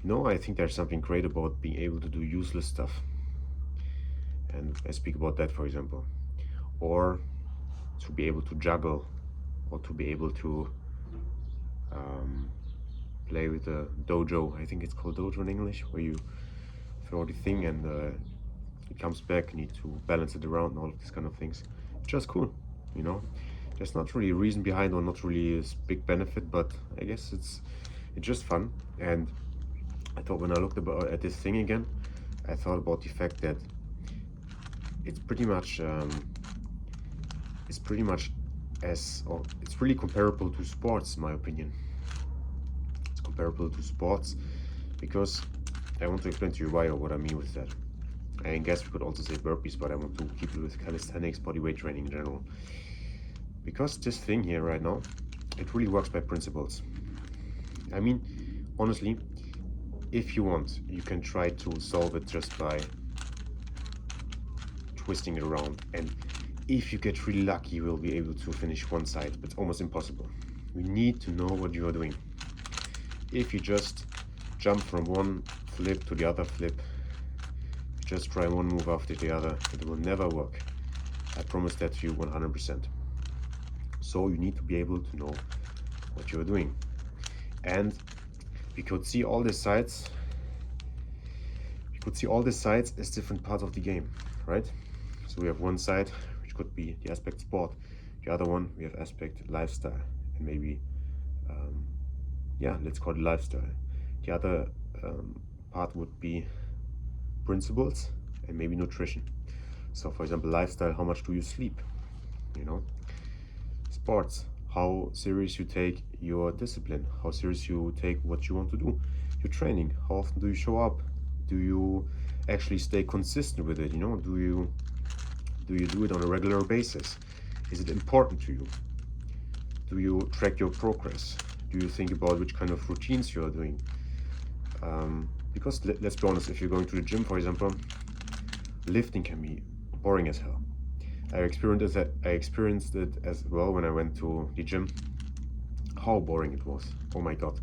I think there's something great about being able to do useless stuff. And I speak about that, for example. Or to be able to juggle, or to be able to um, play with a dojo. I think it's called dojo in English, where you throw the thing and it comes back. You need to balance it around and all of these kind of things. Just cool, you know. There's not really a reason behind, or not really a big benefit, but I guess it's just fun. And I thought when I looked at this thing again, I thought about the fact that it's pretty much it's pretty much or it's really comparable to sports, in my opinion. It's comparable to sports because I want to explain to you why, or what I mean with that. I guess we could also say burpees, but I want to keep it with calisthenics, body weight training in general. Because this thing here right now, it really works by principles. I mean, honestly, if you want, you can try to solve it just by twisting it around. And if you get really lucky, you will be able to finish one side, but it's almost impossible. You need to know what you are doing. If you just jump from one flip to the other flip, just try one move after the other, it will never work. I promise that to you 100%. So you need to be able to know what you're doing. And we could see all the sides. As different parts of the game, right? So we have one side, which could be the aspect sport. The other one, we have aspect lifestyle, and maybe, let's call it lifestyle. The other part would be principles and maybe nutrition. So for example, lifestyle, how much do you sleep? Sports, how serious you take your discipline, how serious you take what you want to do. Your training, how often do you show up? Do you actually stay consistent with it? Do you do it on a regular basis? Is it important to you? Do you track your progress? Do you think about which kind of routines you are doing? Because let's be honest, if you're going to the gym, for example, lifting can be boring as hell. I experienced it as well when I went to the gym. How boring it was. Oh my god.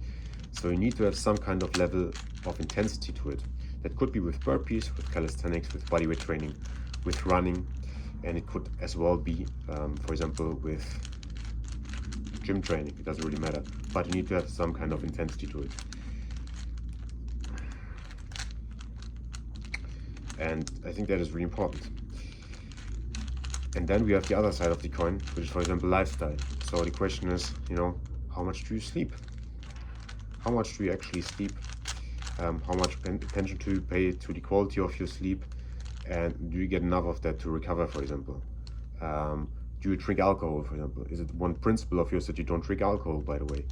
So you need to have some kind of level of intensity to it. That could be with burpees, with calisthenics, with bodyweight training, with running, and it could as well be, for example, with gym training. It doesn't really matter, but you need to have some kind of intensity to it. And I think that is really important. And then we have the other side of the coin, which is, for example, lifestyle. So the question is, how much do you sleep? How much do you actually sleep? How much attention do you pay to the quality of your sleep? And do you get enough of that to recover, for example? Do you drink alcohol, for example? Is it one principle of yours that you don't drink alcohol, by the way?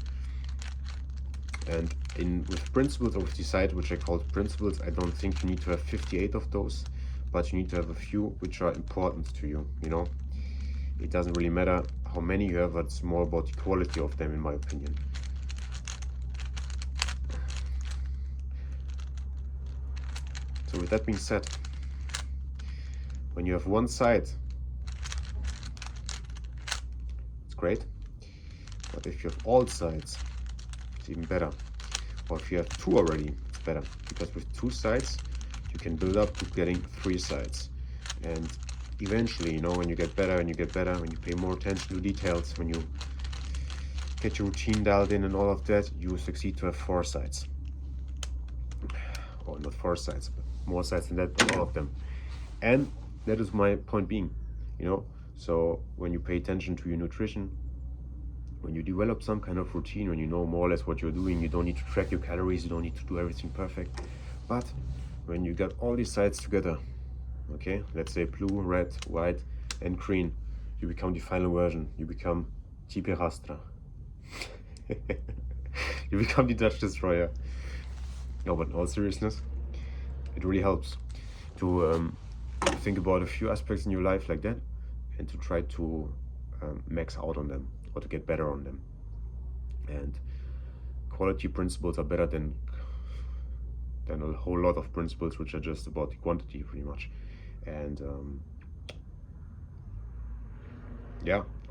And with principles, or with the side which I call principles, I don't think you need to have 58 of those, but you need to have a few which are important to you. It doesn't really matter how many you have, but it's more about the quality of them, in my opinion. So with that being said, when you have one side, it's great, but if you have all sides, it's even better. Or if you have two already, it's better, because with two sides you can build up to getting three sides. And eventually, when you get better and you get better, when you pay more attention to details, when you get your routine dialed in and all of that, you succeed to have four sides. Or not four sides, but more sides than that, but all of them. And that is my point being, so when you pay attention to your nutrition, when you develop some kind of routine, when you know more or less what you're doing, you don't need to track your calories, you don't need to do everything perfect. But when you got all these sides together, okay, let's say blue, red, white, and green, you become the final version. You become Tipe Rastra. You become the Dutch Destroyer. No, but in all seriousness, it really helps to think about a few aspects in your life like that, and to try to max out on them, or to get better on them. And quality principles are better than a whole lot of principles which are just about the quantity, pretty much. And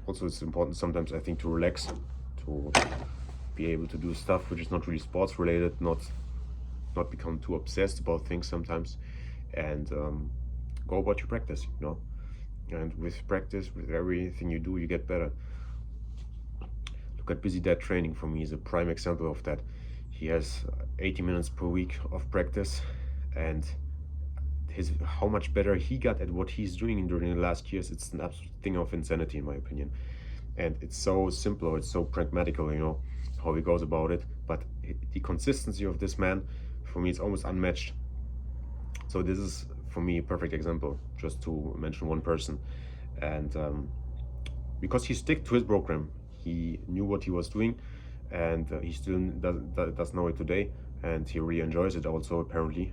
also it's important sometimes, I think, to relax, to be able to do stuff which is not really sports related, not not become too obsessed about things sometimes, and go about your practice, you know. And with practice, with everything you do, you get better. Look at Busy Dad Training. For me is a prime example of that. He has 80 minutes per week of practice, and how much better he got at what he's doing during the last years, it's an absolute thing of insanity in my opinion. And it's so simple, it's so pragmatical, you know, how he goes about it. But the consistency of this man, for me, it's almost unmatched. So this is for me a perfect example, just to mention one person. And because he stick to his program, he knew what he was doing, and he still does know it today, and he really enjoys it also apparently,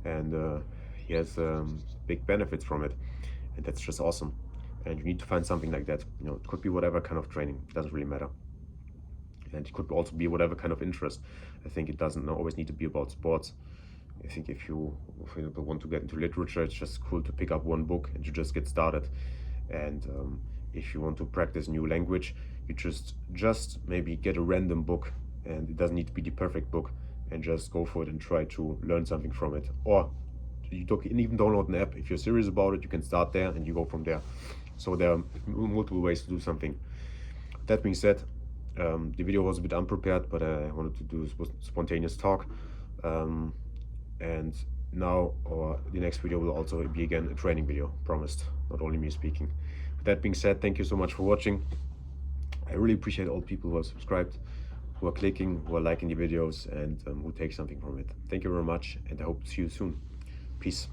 and he has big benefits from it, and that's just awesome. And you need to find something like that, you know. It could be whatever kind of training, it doesn't really matter, and it could also be whatever kind of interest. I think it doesn't always need to be about sports. I think if you, for example, want to get into literature, it's just cool to pick up one book and you just get started. And if you want to practice new language, you just maybe get a random book, and it doesn't need to be the perfect book, and just go for it and try to learn something from it. Or you can even download an app. If you're serious about it, you can start there and you go from there. So there are multiple ways to do something. That being said, the video was a bit unprepared, but I wanted to do spontaneous talk. And now, or the next video will also be again a training video, promised, not only me speaking. With that being said, thank you so much for watching. I really appreciate all people who are subscribed, who are clicking, who are liking the videos, and who take something from it. Thank you very much, and I hope to see you soon. Peace.